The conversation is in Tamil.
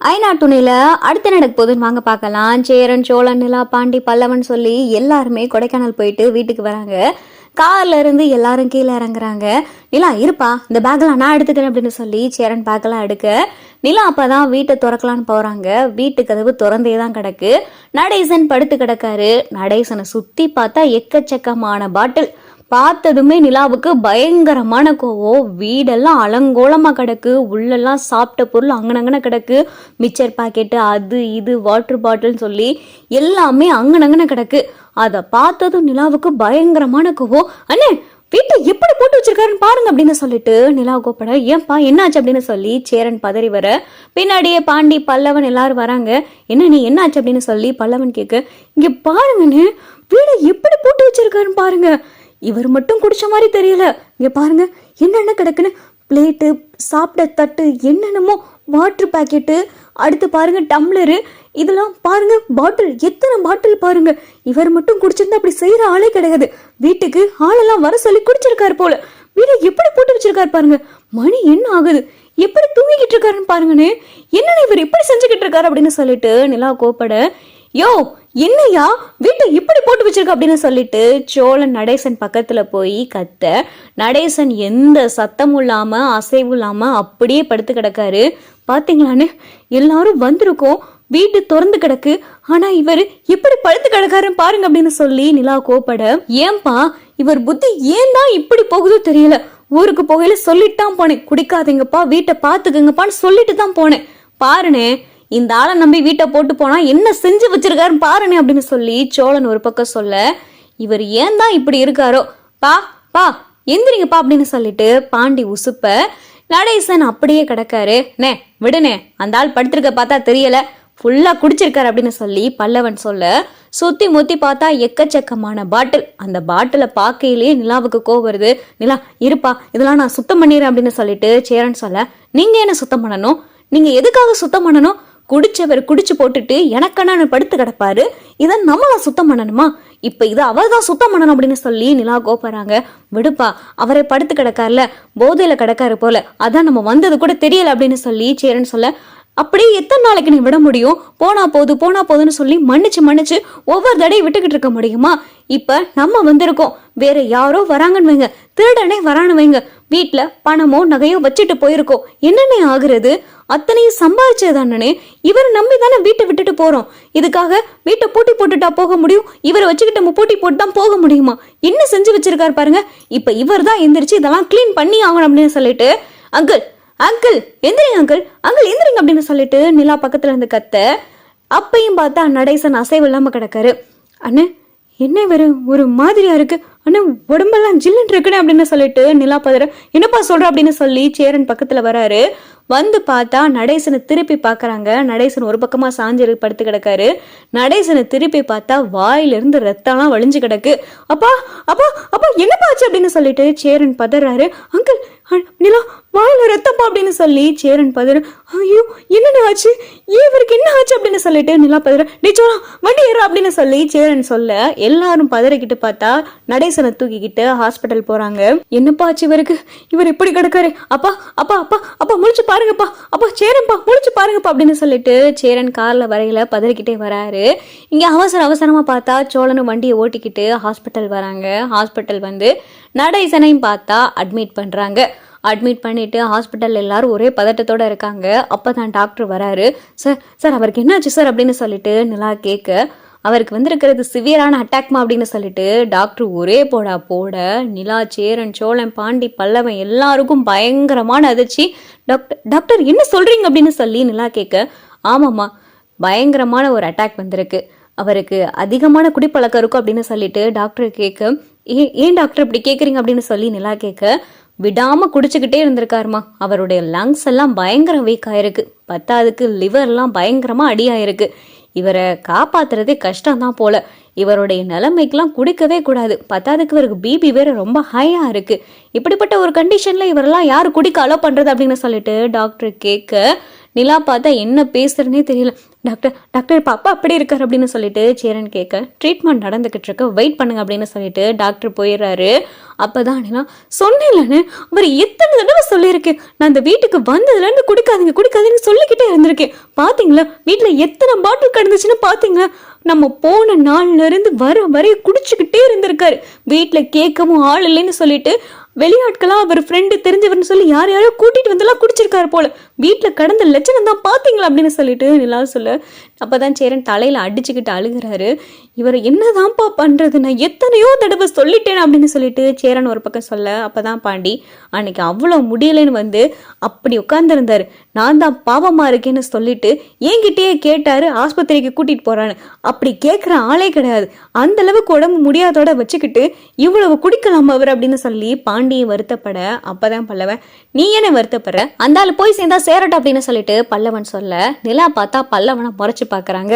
ஐநா துணையில அடுத்து நடக்க போகுதுன்னு வாங்க பார்க்கலாம். சேரன், சோழன், நிலா, பாண்டி, பல்லவன் சொல்லி எல்லாருமே கொடைக்கானல் போயிட்டு வீட்டுக்கு வராங்க. கார்ல இருந்து எல்லாரும் கீழே இறங்குறாங்க. நிலா இருப்பா, இந்த பேக்கெல்லாம் நான் எடுத்துக்கிறேன் அப்படின்னு சொல்லி சேரன் பேக்கெல்லாம் எடுக்க, நிலா அப்பதான் வீட்டை திறக்கலான்னு போறாங்க. வீட்டு கதவு திறந்தே தான் கிடக்கு. நடேசன் படுத்து கிடக்காரு. நடேசனை சுத்தி பார்த்தா எக்கச்சக்கமான பாட்டில். பார்த்ததுமே நிலாவுக்கு பயங்கரமான கோவம். வீடெல்லாம் அலங்கோலமா கிடக்கு. உள்ளெல்லாம் சாப்பிட்ட பொருள் அங்கனங்கன கிடக்கு. மிக்சர் பாக்கெட்டு, அது இது வாட்டர் பாட்டில்னு சொல்லி எல்லாமே அங்கனங்கன கிடக்கு. அதை பார்த்ததும் நிலாவுக்கு பயங்கரமான கோவம். அண்ணே, வீட்டை எப்படி போட்டு வச்சிருக்காருன்னு பாருங்க அப்படின்னு சொல்லிட்டு நிலா கோப்பட, ஏன்பா என்னாச்சு அப்படின்னு சொல்லி சேரன் பதறி வர, பின்னாடியே பாண்டி, பல்லவன் எல்லாரும் வராங்க. என்ன நீ என்னாச்சு அப்படின்னு சொல்லி பல்லவன் கேட்க, இங்க பாருங்கன்னு வீடை எப்படி போட்டு வச்சிருக்காருன்னு பாருங்க. இவர் மட்டும் குடிச்ச மாதிரி தெரியல. இங்க பாருங்க என்னென்ன கிடக்குன்னு, பிளேட்டு, சாப்பிட்ட தட்டு, என்னென்னமோ வாட்டர் பாக்கெட்டு, அடுத்து பாருங்க டம்ளரு, இதெல்லாம் பாருங்க பாட்டில், எத்தனை பாட்டில் பாருங்க. இவர் மட்டும் குடிச்சிருந்தா அப்படி செய்யற ஆளே கிடையாது. வீட்டுக்கு ஆளெல்லாம் வர சொல்லி குடிச்சிருக்காரு போல. வீடை எப்படி போட்டு வச்சிருக்காரு பாருங்க. மணி என்ன ஆகுது, எப்படி தூங்கிக்கிட்டு இருக்காருன்னு பாருங்கன்னு. என்னன்னு இவர் எப்படி செஞ்சுக்கிட்டு இருக்காரு அப்படின்னு சொல்லிட்டு நிலா கோப்பட, யோ என்னையா வீட்டை இப்படி போட்டு வச்சிருக்க அப்படின்னு சொல்லிட்டு சோழன் நடேசன் பக்கத்துல போய் கத்த, நடேசன் எந்த சத்தமும் இல்லாம அசைவும் இல்லாம அப்படியே படுத்து கிடக்காரு. பாத்தீங்களான்னு, எல்லாரும் வந்திருக்கோம், வீட்டு திறந்து கிடக்கு, ஆனா இவர் எப்படி படுத்து கிடக்காருன்னு பாருங்க அப்படின்னு சொல்லி நிலா கோப்பட, ஏன்பா இவர் புத்தி ஏன் தான் இப்படி போகுதோ தெரியல. ஊருக்கு போகையில சொல்லிட்டான் போனேன், குடிக்காதீங்கப்பா, வீட்டை பாத்துக்குங்கப்பான்னு சொல்லிட்டு தான் போனேன். பாருனே, இந்த ஆளை நம்பி வீட்டை போட்டு போனா என்ன செஞ்சு வச்சிருக்காருன்னு பாருனே அப்படின்னு சொல்லி சோழன் ஒரு பக்கம் சொல்ல, இவர் ஏன் தான் இப்படி இருக்காரோ, பா பா எந்திரிங்கப்பா அப்படின்னு சொல்லிட்டு பாண்டி உசுப்ப, நடேசன் அப்படியே கிடக்காரு. நே விடுனே, அந்த ஆள் படுத்திருக்க பார்த்தா தெரியல, ஃபுல்லா குடிச்சிருக்காரு அப்படின்னு சொல்லி பல்லவன் சொல்ல, சுத்தி முத்தி பார்த்தா எக்கச்சக்கமான பாட்டில். அந்த பாட்டிலை பார்க்கையிலேயே நிலாவுக்கு கோவம் வருது. நிலா இருப்பா, இதெல்லாம் நான் சுத்தம் பண்ணிடுறேன் அப்படின்னு சொல்லிட்டு சேரன் சொல்ல, நீங்க என்ன சுத்தம் பண்ணணும், நீங்க எதுக்காக சுத்தம் பண்ணணும், குடிச்சவர் குடிச்சு போட்டுட்டு எனக்கண்ணான்னு படுத்து கிடப்பாரு, இதை நம்மளா சுத்தம் பண்ணணுமா, இப்ப இது அவர் தான் சுத்தம் பண்ணணும் அப்படின்னு சொல்லி நிலா கோப்பறாங்க. விடுப்பா, அவரை படுத்து கிடக்காருல, போதையில கிடக்காரு போல, அதான் நம்ம வந்தது கூட தெரியல அப்படின்னு சொல்லி சேரன் சொல்ல, அப்படியே எத்தனை நாளைக்கு நீ விட முடியும், போனா போதுன்னு சொல்லி மன்னிச்சு ஒவ்வொரு தடையும் விட்டுக்கிட்டு இருக்க முடியுமா. இப்ப நம்ம வந்திருக்கோம், வேற யாரோ வராங்கன்னு வைங்க, திருடனே வரான்னு வைங்க, வீட்டுல பணமோ நகையோ வச்சுட்டு போயிருக்கோம், என்னென்ன ஆகுறது, அத்தனையும் சம்பாதிச்சதானே, இவரை நம்பி தானே வீட்டை விட்டுட்டு போறோம். இதுக்காக வீட்டை பூட்டி போட்டுட்டா போக முடியும், இவரை வச்சுக்கிட்டு நம்ம பூட்டி போட்டு தான் போக முடியுமா, என்ன செஞ்சு வச்சிருக்காரு பாருங்க. இப்ப இவர் தான் எந்திரிச்சு இதெல்லாம் கிளீன் பண்ணி ஆகணும் அப்படின்னு சொல்லிட்டு, அங்கிள் அங்கிள் எந்திரிங்க, அங்கிள் அங்கிள் எந்திரிங்க அப்படின்னு சொல்லிட்டு நிலா பக்கத்துல இருந்து கத்த, அப்பையும் பார்த்தா நடேசன் அசைவு இல்லாம கிடக்காரு. அண்ணே என்ன ஒரு மாதிரியா இருக்கு, ஆனா உடம்பெல்லாம் ஜில்லுன்னு இருக்குன்னு அப்படின்னு சொல்லிட்டு நிலா பதற, என்னப்பா சொல்ற அப்படின்னு சொல்லி சேரன் பக்கத்துல வராரு. வந்து பார்த்தா நடேசனை திருப்பி பாக்குறாங்க. நடேசன் ஒரு பக்கமா சாஞ்சு படுத்து கிடக்காரு. நடேசனை திருப்பி பார்த்தா வாயிலிருந்து ரத்தம்லாம் வழிஞ்சு கிடக்கு. அப்பா அப்பா அப்பா என்னப்பா ஆச்சு அப்படின்னு சொல்லிட்டு சேரன் பதறாரு. அங்கிள் நிலா வாயில ரத்தப்பா அப்படின்னு சொல்லி சேரன் பதற, ஐயோ என்னென்ன ஆச்சு, இவருக்கு என்ன ஆச்சு அப்படின்னு சொல்லிட்டு நிலா பதற, நிச்சோலா வண்டி ஏறா அப்படின்னு சொல்லி சேரன் சொல்ல, எல்லாரும் பதறிக்கிட்டு பார்த்தா நடேசனை தூக்கிக்கிட்டு ஹாஸ்பிட்டல் போறாங்க. என்னப்பா ஆச்சு இவருக்கு, இவர் எப்படி கிடக்காரு, அப்பா அப்பா அப்பா அப்பா முழிச்சு பாருங்கப்பா, அப்பா சேரன்பா முழிச்சு பாருங்கப்பா அப்படின்னு சொல்லிட்டு சேரன் கார்ல வரையில பதறிக்கிட்டே வராரு. இங்க அவசரமா பார்த்தா சோழனும் வண்டியை ஓட்டிக்கிட்டு ஹாஸ்பிட்டல் வராங்க. ஹாஸ்பிட்டல் வந்து நடேசனையும் பார்த்தா அட்மிட் பண்றாங்க. அட்மிட் பண்ணிட்டு ஹாஸ்பிட்டல் எல்லாரும் ஒரே பதட்டத்தோட இருக்காங்க. அப்பதான் டாக்டர் வராரு. சார் அவருக்கு என்னாச்சு சார் அப்படின்னு சொல்லிட்டு நிலா கேட்க, அவருக்கு வந்திருக்கிறது சிவியரான அட்டாக்மா அப்படின்னு சொல்லிட்டு டாக்டர் ஒரே போட நிலா, சேரன், சோழன், பாண்டி, பல்லவன் எல்லாருக்கும் பயங்கரமான அதிர்ச்சி. டாக்டர் என்ன சொல்றீங்க அப்படின்னு சொல்லி நிலா கேட்க, ஆமாம்மா பயங்கரமான ஒரு அட்டாக் வந்திருக்கு, அவருக்கு அதிகமான குடிப்பழக்கம் இருக்கும் அப்படின்னு சொல்லிட்டு டாக்டர் கேட்க, ஏன் டாக்டர் இப்படி கேட்குறீங்க அப்படின்னு சொல்லி நிலா கேட்க, விடாம குடிச்சுக்கிட்டே இருந்திருக்காருமா, அவருடைய லங்ஸ் எல்லாம் பயங்கர வீக் ஆயிருக்கு, பத்தாவதுக்கு லிவர்லாம் பயங்கரமா அடியாயிருக்கு, இவரை காப்பாத்துறதே கஷ்டம்தான் போல, இவருடைய நிலைமைக்கெல்லாம் குடிக்கவே கூடாது, பத்தாவதுக்கு இவருக்கு பிபி வேற ரொம்ப ஹையா இருக்கு, இப்படிப்பட்ட ஒரு கண்டிஷன்ல இவரெல்லாம் யாரு குடிக்க அலோ பண்றது அப்படின்னு சொல்லிட்டு டாக்டர் கேட்க நிலா பார்த்தா என்ன பேசுறதுனே தெரியல. டாக்டர் டாக்டர் பாப்பா அப்படி இருக்காரு அப்படின்னு சொல்லிட்டு சேரன் கேட்க ட்ரீட்மெண்ட் நடந்துகிட்டு இருக்கு, வெயிட் பண்ணுங்க அப்படின்னு சொல்லிட்டு டாக்டர் போயிடுறாரு. அப்பதான் நிலா சொன்னேன்லன்னு அவர் எத்தனை தடவை சொல்லியிருக்கேன், நான் அந்த வீட்டுக்கு வந்ததுல இருந்து குடிக்காதீங்க குடிக்காதீங்கன்னு சொல்லிக்கிட்டே இருந்திருக்கேன். பாத்தீங்களா வீட்டுல எத்தனை பாட்டில் கிடந்துச்சுன்னு பாத்தீங்களா, நம்ம போன நாள்ல இருந்து வரைய குடிச்சுக்கிட்டே இருந்திருக்காரு. வீட்டுல கேட்கவும் ஆள் இல்லைன்னு சொல்லிட்டு வெளியாட்களா அவர் ஃப்ரெண்டு தெரிஞ்சவர்னு சொல்லி யாரையாரோ கூட்டிட்டு வந்தெல்லாம் குடிச்சிருக்காரு போல, வீட்டுல கடந்த லட்சணம் தான் பாத்தீங்களா அப்படின்னு சொல்லிட்டு நிலா சொல்ல அப்பதான் சேரன் தலையில அடிச்சுக்கிட்டு அழுகிறாரு. இவர் என்னதான்ப்பா பண்றது, நான் எத்தனையோ தடவை சொல்லிட்டேன் அப்படின்னு சொல்லிட்டு சேரன் ஒரு பக்கம் சொல்ல அப்பதான் பாண்டி அன்னைக்கு அவ்வளவு முடியலன்னு வந்து அப்படி உட்கார்ந்துருந்தாரு. நான் தான் பாவமா இருக்கேன்னு சொல்லிட்டு என்கிட்டயே கேட்டாரு ஆஸ்பத்திரிக்கு கூட்டிட்டு போறான்னு. அப்படி கேட்கிற ஆளே கிடையாது, அந்த அளவுக்கு உடம்பு முடியாதோட வச்சுக்கிட்டு இவ்வளவு குடிக்கலாம் அவர் அப்படின்னு சொல்லி பாண்டியை வருத்தப்பட அப்பதான் பல்லவன் நீ என்ன வருத்தப்படுற, அந்த ஆள் போய் சேர்ந்தா சேரட்டும் அப்படின்னு சொல்லிட்டு பல்லவன் சொல்ல நிலா பார்த்தா பல்லவனை முறைச்சு பாக்குறாங்க.